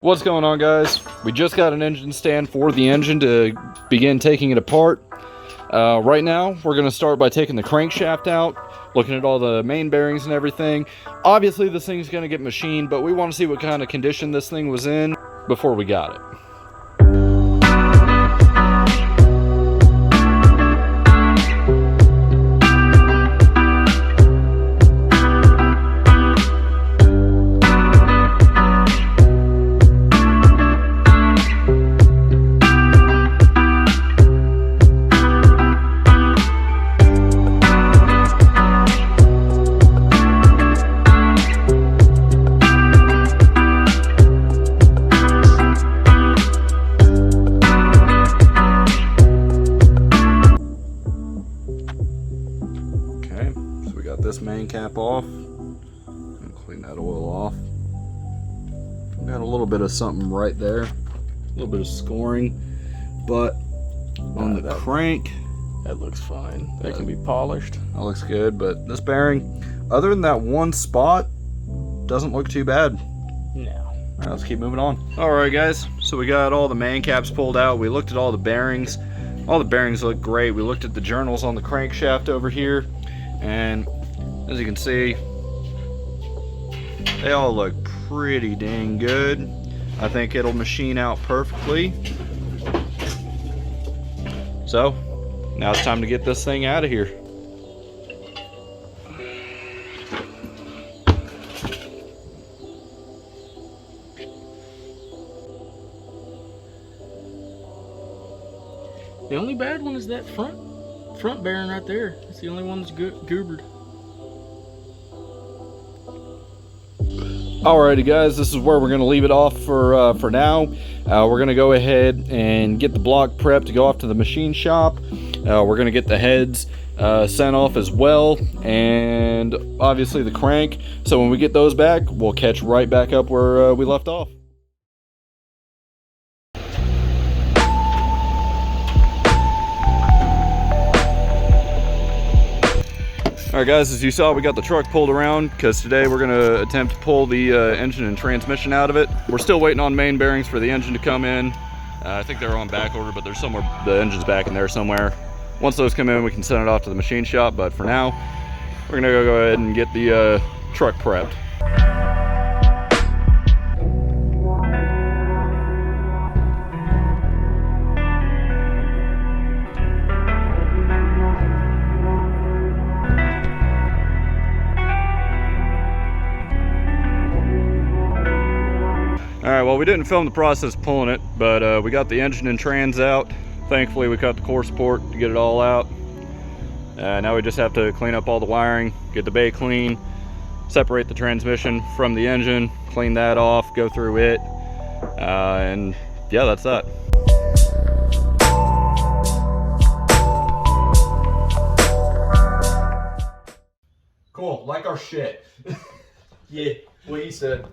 What's going on, guys? We just got an engine stand for the engine to begin taking it apart. Right now we're going to start by taking the crankshaft out, looking at all the main bearings and everything. Obviously this thing's going to get machined, but we want to see what kind of condition this thing was in before we got it. This main cap off and clean that oil off. Got a little bit of something right there, a little bit of scoring, but on the crank that looks fine. That can be polished. That looks good, but this bearing, other than that one spot, doesn't look too bad. No. All right, let's keep moving on. All right, guys, so we got all the main caps pulled out. We looked at all the bearings. All the bearings look great. We looked at the journals on the crankshaft over here, and as you can see, they all look pretty dang good. I think it'll machine out perfectly. So now it's time to get this thing out of here. The only bad one is that front bearing right there. It's the only one that's goobered. Alrighty, guys, this is where we're going to leave it off for now. We're going to go ahead and get the block prepped to go off to the machine shop. We're going to get the heads sent off as well, and obviously the crank. So when we get those back, we'll catch right back up where we left off. Alright, guys, as you saw, we got the truck pulled around because today we're going to attempt to pull the engine and transmission out of it. We're still waiting on main bearings for the engine to come in. I think they're on back order, but there's somewhere, the engine's back in there somewhere. Once those come in, we can send it off to the machine shop, but for now, we're going to go ahead and get the truck prepped. Alright, well, we didn't film the process pulling it, but we got the engine and trans out. Thankfully, we cut the core support to get it all out. Now we just have to clean up all the wiring, get the bay clean, separate the transmission from the engine, clean that off, go through it, and yeah, that's that. Cool, like our shit. Yeah, what he said.